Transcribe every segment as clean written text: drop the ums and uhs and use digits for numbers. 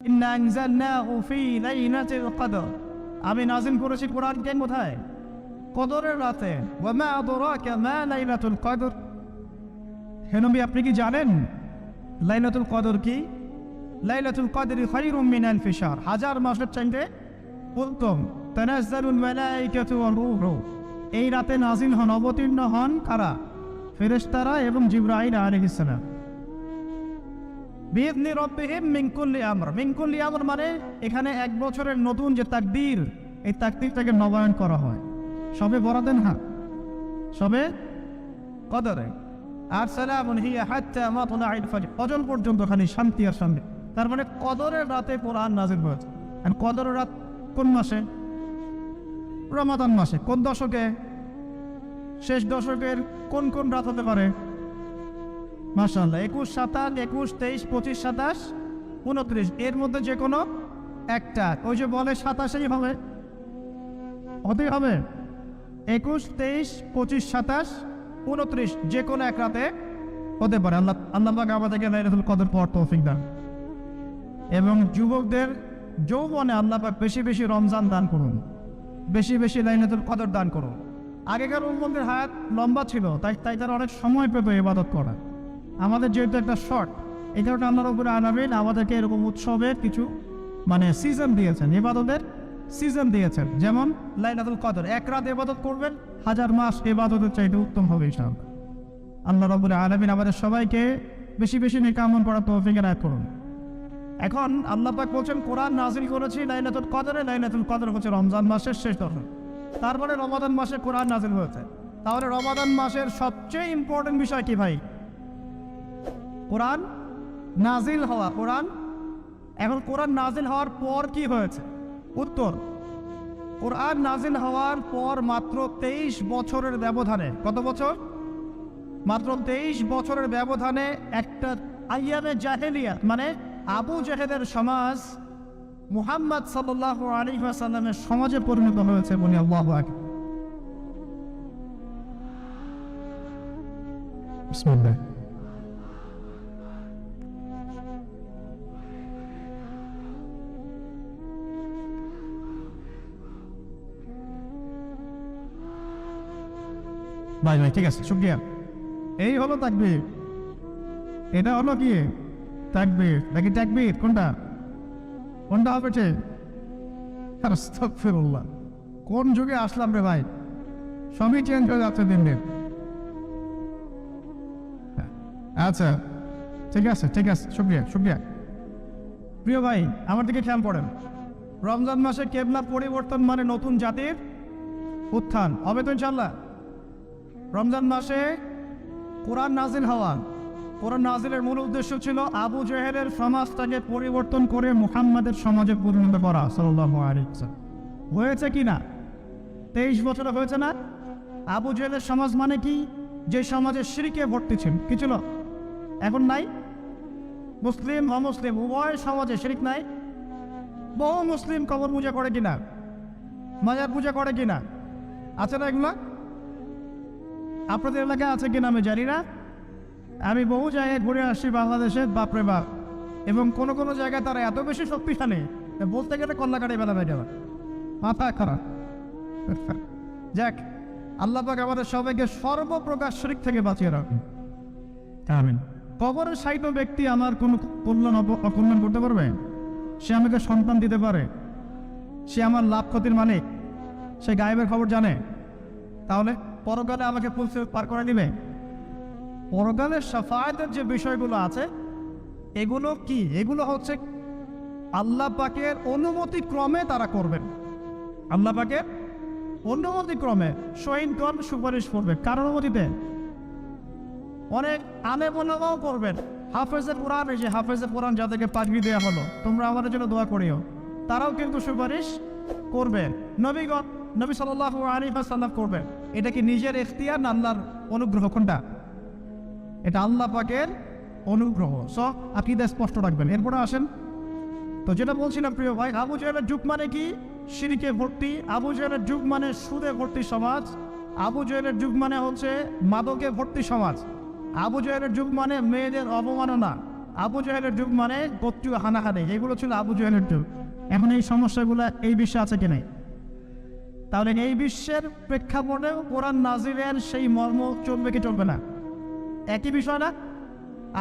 ইন্না আনজালনাহু ফি লাইলাতিল কদর, আমি নাযিল করেছি কোরআনকে কোথায়? কদরের রাতে। ওয়া মা আদরাকা মা লাইলাতুল কদর, হে নবী আপনি কি জানেন লাইলাতুল কদর কি? লাইলাতুল কদরি খায়রুম মিন আলফি শাহর, হাজার মাসের চাইতে উত্তম। তানাজ্জালুল মালাইকাতু ওয়ার রূহু, এই রাতে নাযিল হন, অবতীর্ণ হন কারা? ফেরেশতারা এবং জিবরাইল আলাইহিস সালাম। বিইذনি রাব্বিহিম মিন কুল্লি আমর, মিন কুল্লি আমর মানে এখানে এক বছরের নতুন যে তাকদীর, এই তাকদীরটাকে নবায়ন করা হয় সবে বরাদেন, হ্যাঁ সবে কদরে। আর সালামুন হিয়া হাত্তা মাতলাইল ফজর, ফজর পর্যন্ত খালি শান্তি আর শান্তি। তার মানে কদরের রাতে কোরআন নাযিল হয়েছে। আর কদরের রাত কোন মাসে? রমাদান মাসে। কোন দশকে? শেষ দশকের কোন কোন রাত হতে পারে? মাশাআল্লাহ 21, 27, 21, 23, 25, 27, 29, এর মধ্যে যে কোনো একটা। ওই যে বলে 27 হবে, হতেই হবে। 21, 23, 25, 27, 29 যে কোনো এক রাতে হতে পারে। আল্লাহ পাক আমাদেরকে লাইলাতুল কদর পাওয়ার তৌফিক দান। এবং যুবকদের যৌবনে আল্লাহ পাক বেশি বেশি রমজান দান করুন, বেশি বেশি লাইলাতুল কদর দান করুন। আগেকার উম্মতের হায়াত লম্বা ছিল, তাই তারা অনেক সময় পেত ইবাদত করা। আমাদের যেহেতু একটা শর্ট, এই কারণে আল্লাহ রাব্বুল আলামিন আমাদেরকে এরকম উৎসবের কিছু সিজন দিয়েছেন, ইবাদতের সিজন দিয়েছেন। যেমন লাইলাতুল কদর, এক রাত ইবাদত করবেন, 1000 মাস ইবাদতের চাইতে উত্তম হবে ইনশাআল্লাহ। আল্লাহ রাব্বুল আলামিন আমাদের সবাইকে বেশি বেশি নেক আমল করার তৌফিক এনায়েত করুন। এখন আল্লাহ পাক বলছেন কোরআন নাযিল করেছি লাইলাতুল কদরে। লাইলাতুল কদর হচ্ছে রমজান মাসের শেষ দশক, তারপরে রমাদান মাসে কোরআন নাযিল হয়েছে। তাহলে রমাদান মাসের সবচেয়ে ইম্পর্টেন্ট বিষয় কি ভাই? কোরআন নাযিল হওয়া। এখন কোরআন নাযিল হওয়ার পর কি হয়েছে? উত্তর, কোরআন নাযিল হওয়ার পর মাত্র 23 বছরের ব্যবধানে, কত বছর? মাত্র 23 বছরের ব্যবধানে একটা আইয়ামে জাহেলিয়াত মানে আবু জেহেলের সমাজ মুহাম্মদ সাল্লাল্লাহু আলাইহি ওয়াসাল্লামের সমাজে পরিণত হয়েছে। বলি আল্লাহু আকবার। বিসমিল্লাহ। ভাই ঠিক আছে, শুকরিয়া। এই হলো তাকবীর। এটা হলো কি তাকবীর নাকি তাকবীর? কোনটা হবে ঠিক? আস্তাগফিরুল্লাহ, কোন যুগে আসলাম রে ভাই? সবই চেঞ্জ হয়ে যাচ্ছে দিন দিন। আচ্ছা ঠিক আছে, শুকরিয়া। প্রিয় ভাই, আমার দিকে খেয়াল করেন। রমজান মাসে কেবলা পরিবর্তন মানে নতুন জাতির উত্থান হবে তো ইনশাআল্লাহ। রমজান মাসে কোরআন নাযিল হওয়া, কোরআন নাযিলের মূল উদ্দেশ্য ছিল আবু জেহেলের সমাজটাকে পরিবর্তন করে মুহাম্মাদের সমাজে পরিণত করা সাল্লাল্লাহু আলাইহি ওয়াসাল্লাম। হয়েছে কি না? 23 বছরে হয়েছে না? আবু জেহেলের সমাজ মানে কি? যে সমাজে শিরকে ভর্তি ছিল, কি ছিল? এখন নাই? মুসলিম অমুসলিম উভয় সমাজে শিরক নাই? বহু মুসলিম কবর পূজা করে কিনা, মাজার পূজা করে কিনা, আছে না এগুলা? আপনাদের এলাকায় আছে কিনা আমি জানি না। আমি বহু জায়গায় ঘুরে আসছি বাংলাদেশে, বাপরে বাপ। এবং কোনো কোনো জায়গায় তারা এত বেশি শক্তিশালী, বলতে গেলে কল্লাকাটি বেলা বেড়ে যাবে, মাথা খারাপ। যাক, আল্লাহ পাক আমাদের সবাইকে সর্বপ্রকার শিরক থেকে বাঁচিয়ে রাখুন, আমিন। কবরের সাহিত্য ব্যক্তি আমার কোনো অকল্যাণ করতে পারবে? সে আমাকে সন্তান দিতে পারে? সে আমার লাভ ক্ষতির মালিক? সে গায়েবের খবর জানে? তাহলে পরকালে আমাকে পুলিশে পার করে দিবে? পরকালের শাফায়াতের যে বিষয়গুলো আছে এগুলো কি? এগুলো হচ্ছে আল্লাহ পাকের অনুমতি ক্রমে তারা করবেন। আল্লাহ পাকের অনুমতি ক্রমে শহীদগণ সুপারিশ করবে। কার অনুমতিতে? অনেক আলেমওয়ালারাও করবেন। হাফেজে কোরআন, এই যে হাফেজে কোরআন যাদেরকে পাগড়ি দেওয়া হলো, তোমরা আমাদের জন্য দোয়া করিও, তারাও কিন্তু সুপারিশ করবেন। নবীগণ, নবী সাল্লাল্লাহু আলাইহি ওয়াসাল্লাম করবেন। এটা কি নিজের ইখতিয়ার না আল্লাহর অনুগ্রহ? কোনটা? এটা আল্লাহ পাকের অনুগ্রহ। আকীদা স্পষ্ট রাখবেন। এরপরে আসেন তো, যেটা বলছিলাম প্রিয় ভাই, আবু জেহেলের যুগ মানে কি? শিরকে ভর্তি। আবু জেহেলের যুগ মানে সুদে ভর্তি সমাজ। আবু জেহেলের যুগ মানে হচ্ছে মাদকে ভর্তি সমাজ। আবু জেহেলের যুগ মানে মেয়েদের অবমাননা। আবু জাহেলের যুগ মানে গোত্রীয় হানাহানি, এগুলো ছিল আবু জাহেলের যুগ। এখন এই সমস্যাগুলো এই বিশ্বে আছে কি নাই? তাহলে এই বিশ্বের প্রেক্ষাপটেও কোরআন নাজিলের সেই মর্ম চলবে কি চলবে না? একই বিষয় না?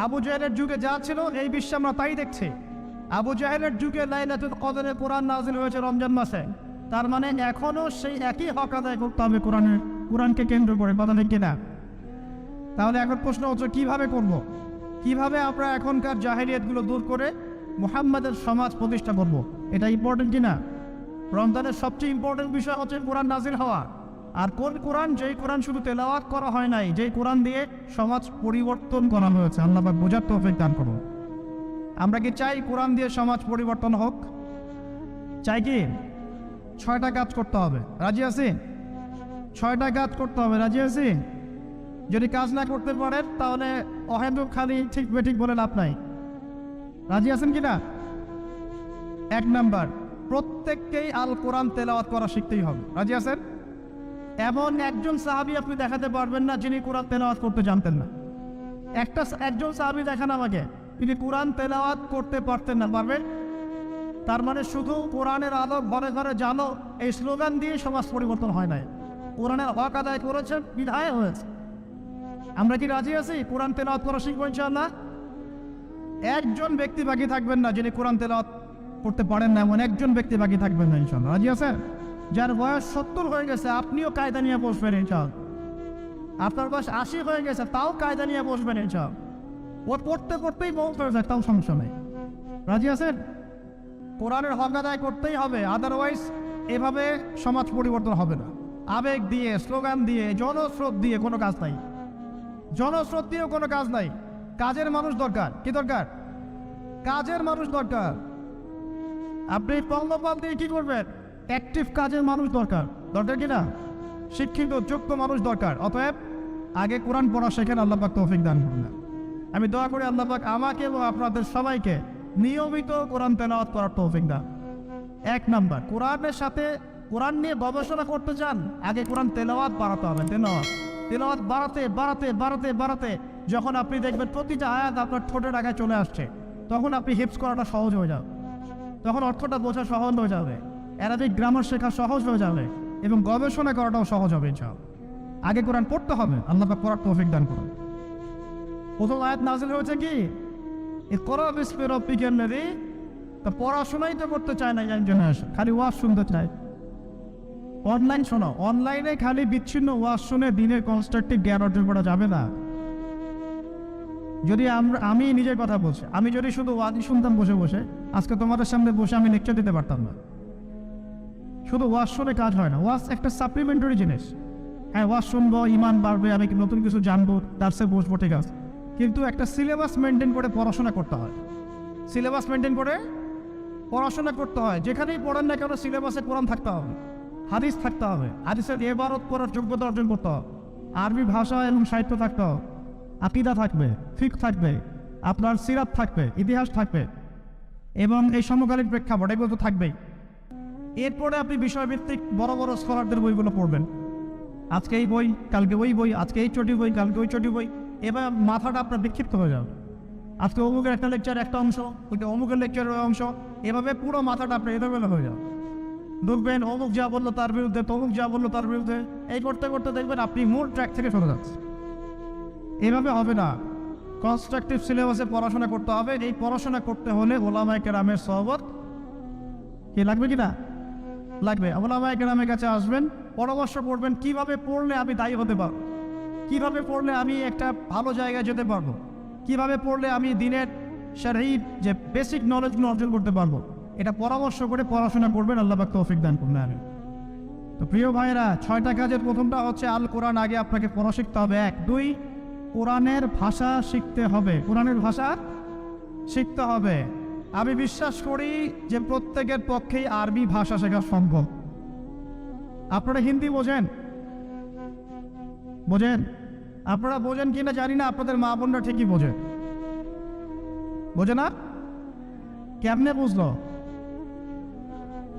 আবু জাহেলের যুগে যা ছিল এই বিশ্বে আমরা তাই দেখছি। আবু জাহেলের যুগে লাইলাতুল কদরে কোরআন নাজিল হয়েছে রমজান মাসে, তার মানে এখনও সেই একই হক আদায় করতে হবে কোরআনকে কেন্দ্র করে, কথা ঠিক কিনা? তাহলে এখন প্রশ্ন হচ্ছে কিভাবে করব? কিভাবে আমরা এখনকার জাহেলিয়াতগুলো দূর করে মুহাম্মাদের সমাজ প্রতিষ্ঠা করব? এটা ইম্পর্টেন্ট কিনা? রমজানের সবচেয়ে ইম্পর্টেন্ট বিষয় হচ্ছে কোরআন নাজিল হওয়া। আর কোন কোরআন? যেই কোরআন শুধু তেলাওয়াত করা হয় নাই, যেই কোরআন দিয়ে সমাজ পরিবর্তন করা হয়েছে। আল্লাহ পাক বোঝার তৌফিক দান করুন। আমরা কি চাই কোরআন দিয়ে সমাজ পরিবর্তন হোক? চাই কি? 6টা কাজ করতে হবে, রাজি আছেন? 6টা কাজ করতে হবে, রাজি আছেন? যদি কাজ না করতে পারেন তাহলে অহেতুক খালি ঠিক বেঠিক বলে লাভ নাই। রাজি আছেন কিনা? 1 নাম্বার, প্রত্যেককেই আল কোরআন তেলাওয়াত করা শিখতেই হবে। রাজি আছেন? এমন একজন সাহাবী আপনি দেখাতে পারবেন না যিনি কোরআন তেলাওয়াত করতে জানতেন না। একজন সাহাবী দেখান আমাকে, তিনি কোরআন তেলাওয়াত করতে পারতেন না। পারবেন? তার মানে শুধু কোরআনের আলো ঘরে ঘরে জানো এই স্লোগান দিয়ে সমাজ পরিবর্তন হয় নাই। কোরআনের হক আদায় করেছেন বিধায় হয়েছে। আমরা কি রাজি আছি কোরআন তেলাওয়াত করা শিখবো ইনশাআল্লাহ? একজন ব্যক্তি বাকি থাকবেন না যিনি কোরআন তেলাওয়াত করতে পারেন না, এমন একজন ব্যক্তি বাকি থাকবেন না ইনশাআল্লাহ। রাজি আছেন? যার বয়স 70 হয়ে গেছে আপনিও কায়দা নিয়ে বসবেন ইনশাআল্লাহ। আপনার বয়স 80 হয়ে গেছে তাও কায়দা নিয়ে বসবেন ইনশাআল্লাহ। ও পড়তে পড়তেই মন হয়ে যায়, তাও সমস্যা নেই। রাজি আছেন? কোরআনের হক আদায় করতেই হবে, আদারওয়াইজ এভাবে সমাজ পরিবর্তন হবে না। আবেগ দিয়ে, স্লোগান দিয়ে, জনস্রোত দিয়ে কোনো কাজ নাই। জনস্রোত দিয়েও কোনো কাজ নাই। কাজের মানুষ দরকার। কি দরকার? কাজের মানুষ দরকার। আপনি পঙ্গপাল দিয়ে কি করবেন? অ্যাক্টিভ কাজের মানুষ দরকার। দরকার কিনা? শিক্ষিত যোগ্য মানুষ দরকার। অতএব আগে কোরআন পড়া শেখেন, আল্লাহ পাক তৌফিক দান করুন। আমি দোয়া করি আল্লাহ পাক আমাকে এবং আপনাদের সবাইকে নিয়মিত কোরআন তেলাওয়াত করার তৌফিক দান। 1 নাম্বার, কোরআনের সাথে কোরআন নিয়ে গবেষণা করতে চান, আগে কোরআন তেলাওয়াত বাড়াতে হবে। তেলাওয়াত বাড়াতে বাড়াতে বাড়াতে বাড়াতে যখন আপনি দেখবেন প্রতিটা আয়াত আপনার ঠোঁটের আগে চলে আসছে, তখন আপনি হিফজ করাটা সহজ হয়ে যাবে, তখন অর্থটা বোঝা সহজ হয়ে যাবে, অ্যারাবিক গ্রামার শেখা সহজ হয়ে যাবে এবং গবেষণা করাটাও সহজ হবে ইনশাআল্লাহ। আগে কোরআন পড়তে হবে, আল্লাহ পাক পড়ার তৌফিক দান করুন। প্রথম আয়াত নাযিল হয়েছে কি? ইকরা বিসমি রাব্বিকাল্লাযী। তা পড়াশোনাই তো করতে চায় না একজন, খালি ওয়াজ শুনতে চায়। অনলাইন শোনো, অনলাইনে খালি বিচ্ছিন্ন ওয়াজ শুনে দিনের কনস্ট্রাকটিভ জ্ঞান অর্জন করা যাবে না। যদি আমি নিজের কথা বলছি, আমি যদি শুধু ওয়াজই শুনতাম বসে বসে, আজকে তোমাদের সামনে বসে আমি লেকচার দিতে পারতাম না। শুধু ওয়াজ শুনে কাজ হয় না, ওয়াজ একটা সাপ্লিমেন্টারি জিনিস। হ্যাঁ, ওয়াজ শুনবো, ইমান বাড়বে, আমি নতুন কিছু জানবো, দার্সে বসবো, ঠিক আছে, কিন্তু একটা সিলেবাস মেনটেন করে পড়াশোনা করতে হয়। সিলেবাস মেনটেন করে পড়াশোনা করতে হয়। যেখানেই পড়েন না কেন সিলেবাসে কোরআন থাকতে হবে, হাদিস থাকতে হবে, হাদিসের ইবারত পড়ার যোগ্যতা অর্জন করতে হবে, আরবি ভাষা এবং সাহিত্য থাকতে হবে, আকীদা থাকবে, ফিকহ থাকবে, আপনার সিরাত থাকবে, ইতিহাস থাকবে এবং এই সমকালীন প্রেক্ষাপট এগুলো তো থাকবেই। এরপরে আপনি বিষয়ভিত্তিক বড় বড় স্কলারদের বইগুলো পড়বেন। আজকে এই বই, কালকে ওই বই, আজকে এই চটি বই, কালকে ওই চটি বই, এবার মাথাটা আপনার বিক্ষিপ্ত হয়ে যাবে। আজকে অমুকের একটা লেকচার একটা অংশ, ওইটা অমুকের লেকচারের অংশ, এভাবে পুরো মাথাটা আপনার এলোমেলো হয়ে যাবে। দেখবেন অমুক যা বললো তার বিরুদ্ধে, তমুক যা বললো তার বিরুদ্ধে, এই করতে করতে দেখবেন আপনি মূল ট্র্যাক থেকে সরে যাচ্ছে। এভাবে হবে না। কনস্ট্রাকটিভ সিলেবাসে পড়াশোনা করতে হবে। এই পড়াশোনা করতে হলে ওলামায়ে কেরামের সহবত কি লাগবে কিনা? লাগবে। ওলামায়ে কেরামের কাছে আসবেন, পরামর্শ করবেন কিভাবে পড়লে আমি দায়ী হতে পারবো, কিভাবে পড়লে আমি একটা ভালো জায়গায় যেতে পারবো, কিভাবে পড়লে আমি দিনের শরঈ যে বেসিক নলেজগুলো অর্জন করতে পারবো, এটা পরামর্শ করে পড়াশোনা করবেন। আল্লাহ পাক তৌফিক দান করুন। আমিন। তো প্রিয় ভাইরা, 6টা কাজের প্রথমটা হচ্ছে আল কোরআন আগে আপনাকে পড়া শিখতে হবে। 1, 2, কোরআনের ভাষা শিখতে হবে। কোরআনের ভাষা শিখতে হবে। আমি বিশ্বাস করি যে প্রত্যেকের পক্ষেই আরবি ভাষা শেখা সম্ভব। আপনারা হিন্দি বোঝেন? বোঝেন? আপনারা বোঝেন কিনা জানি না, আপনাদের মা বোনরা ঠিকই বোঝে। বোঝে না? কেমনে বুঝলো?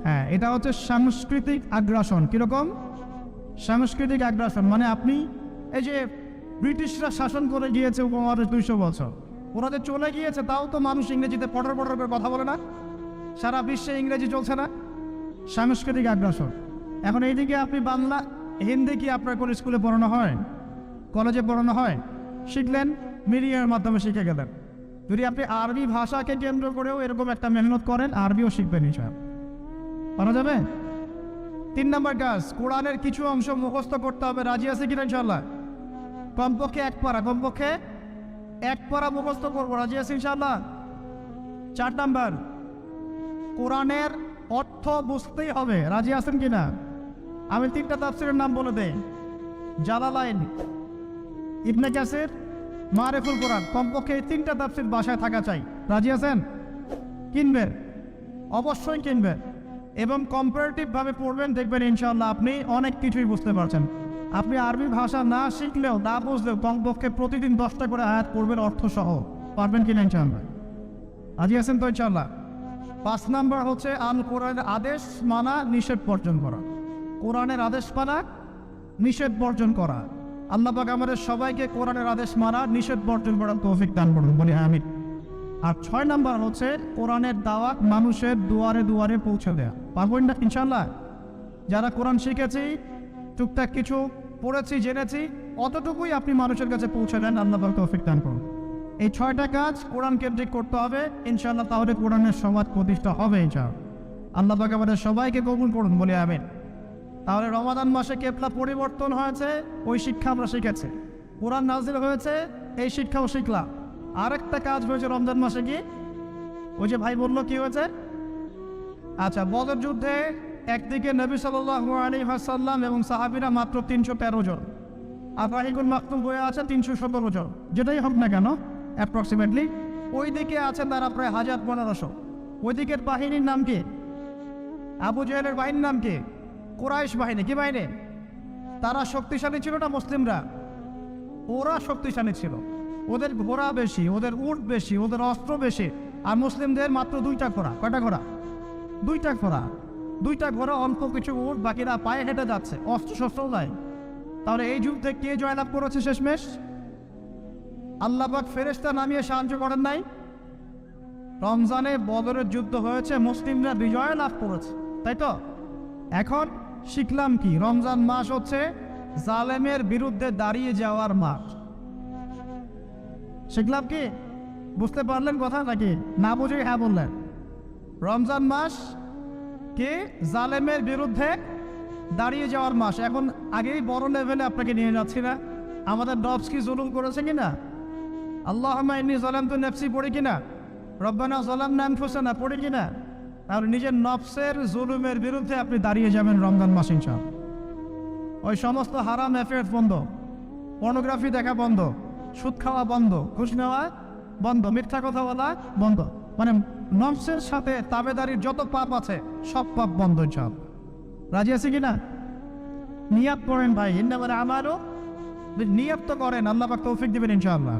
হ্যাঁ, এটা হচ্ছে সাংস্কৃতিক আগ্রাসন। কিরকম সাংস্কৃতিক আগ্রাসন? মানে আপনি এই যে ব্রিটিশরা শাসন করে গিয়েছে উপমহাদেশ 200 বছর, ওনাদের চলে গিয়েছে, তাও তো মানুষ ইংরেজিতে পটর পটর করে কথা বলে না। সারা বিশ্বে ইংরেজি চলছে না, সাংস্কৃতিক আগ্রাসন। এখন এইদিকে আপনি বাংলা হিন্দি কি আপনার কোনো স্কুলে পড়ানো হয়, কলেজে পড়ানো হয়? শিখলেন, মিডিয়ার মাধ্যমে শিখে গেলেন। যদি আপনি আরবি ভাষাকে কেন্দ্র করেও এরকম একটা মেহনত করেন, আরবিও শিখবেন ইনশাআল্লাহ, পারা যাবে। 3 নম্বর কাজ, কোরআনের কিছু অংশ মুখস্থ করতে হবে। রাজি আছে কিনা ইনশাআল্লাহ? কমপক্ষে 1 পারা, কমপক্ষে 1 পারা মুখস্থ করবো। রাজি আছে ইনশাআল্লাহ? 4 নম্বর, কোরআনের অর্থ বুঝতেই হবে। রাজি আছেন কিনা? আমি 3টা তাফসীরের নাম বলে দেই। জালালাইন, ইবনে কাসির, মারিফুল কোরআন। কমপক্ষে এই 3টা তাফসীর বাসায় থাকা চাই। রাজি আছেন? কিনবেন, অবশ্যই কিনবেন এবং কম্পারেটিভভাবে পড়বেন, দেখবেন ইনশাআল্লাহ আপনি অনেক কিছুই বুঝতে পারছেন। আপনি আরবি ভাষা না শিখলেও, না বুঝলেও কমপক্ষে প্রতিদিন 10টা করে আয়াত পড়বেন অর্থ সহ। পারবেন কিনা ইনশাআল্লাহ? রাজি আছেন তো ইনশাআল্লাহ? 5 নম্বর হচ্ছে আল কোরআনের আদেশ মানা, নিষেধ বর্জন করা। কোরআনের আদেশ মানা, নিষেধ বর্জন করা। আল্লাহ পাক আমাদের সবাইকে কোরআনের আদেশ মানা, নিষেধ বর্জন করার তৌফিক দান করুন, বলি আমিন। আর 6 নম্বর হচ্ছে কোরআনের দাওয়াত মানুষের দুয়ারে দুয়ারে পৌঁছে দেয়া। পারবেন না ইনশাআল্লাহ? যারা কোরআন শিখেছি, টুকটাক কিছু পড়েছি, জেনেছি, অতটুকুই আপনি মানুষের কাছে পৌঁছে দেন। আল্লাহ পাক তৌফিক দান করুন। এই 6টা কাজ কোরআন কেন্দ্রিক করতে হবে ইনশাআল্লাহ, তাহলে কোরআনের সমাজ প্রতিষ্ঠা হবে ইনশাআল্লাহ। আল্লাহ পাক আমাদের সবাইকে কবুল করুন, বলি আমিন। তাহলে রমাদান মাসে কেবলা পরিবর্তন হয়েছে, ওই শিক্ষা আমরা শিখেছি। কোরআন নাজিল হয়েছে, এই শিক্ষাও শিখলাম। আরেকটা কাজ হয়েছে রমজান মাসে, কি ওই যে ভাই বললো কি হয়েছে? আচ্ছা, বদর যুদ্ধে একদিকে নবী সাল্লাল্লাহু আলাইহি ওয়াসাল্লাম এবং সাহাবীরা মাত্র 313 জন, আর রাহিকুল মাকতুম হয়ে আছে 317 জন, যেটাই হোক না কেন অ্যাপ্রক্সিমেটলি। ওই দিকে আছেন তারা প্রায় 1500। ওই দিকের বাহিনীর নাম কি? আবু জাহেলের বাহিনীর নাম কি? কুরাইশ বাহিনী। কি বাহিনী? তারা শক্তিশালী ছিল না মুসলিমরা? ওরা শক্তিশালী ছিল। ওদের ঘোড়া বেশি, ওদের উট বেশি, ওদের অস্ত্র বেশি। আর মুসলিমদের মাত্র 2টা ঘোড়া। কয়টা ঘোড়া? 2টা ঘোড়া। 2টা ঘোড়া, অল্প কিছু উট, বাকিরা পায়ে হেঁটে যাচ্ছে, অস্ত্র শস্ত্র নাই। তাহলে এই যুদ্ধে কে জয়লাভ করেছে শেষমেশ? আল্লাহ পাক ফেরেশতা নামিয়ে সাহায্য করেন নাই। রমজানে বদরের যুদ্ধ হয়েছে, মুসলিমরা বিজয় লাভ করেছে, তাই তো? এখন শিখলাম কি? রমজান মাস হচ্ছে জালেমের বিরুদ্ধে দাঁড়িয়ে যাওয়ার মাস। শিখলাম কি? বুঝতে পারলেন কথা নাকি? না বুঝে হ্যাঁ বললেন। রমজান মাস কি? জালেমের বিরুদ্ধে দাঁড়িয়ে যাওয়ার মাস। এখন আগেই বড় লেভেলে আপনাকে নিয়ে যাচ্ছি না। আমাদের নফস কি জুলুম করেছে কিনা? আল্লাহুম্মা ইন্নী যালামতু নাফসি পড়ি কিনা? রব্বানা যালামনা আনফুসানা পড়ি কিনা? তাহলে নিজের নফসের জুলুমের বিরুদ্ধে আপনি দাঁড়িয়ে যাবেন রমজান মাস ইনশাআল্লাহ। ওই সমস্ত হারাম অ্যাফেয়ার বন্ধ, পর্নোগ্রাফি দেখা বন্ধ, সুদ খাওয়া বন্ধ, ঘুষ নেওয়া বন্ধ, মিথ্যা কথা বলা বন্ধ। মানে নফসের সাথে তাবেদারির যত পাপ আছে সব পাপ বন্ধ ইনশাআল্লাহ। রাজি আছে কিনা? নিয়াত করেন ভাই, ইন্নামাল আমালু, নিয়াত তো করেন, আল্লাহ পাক তৌফিক দিবেন ইনশাআল্লাহ।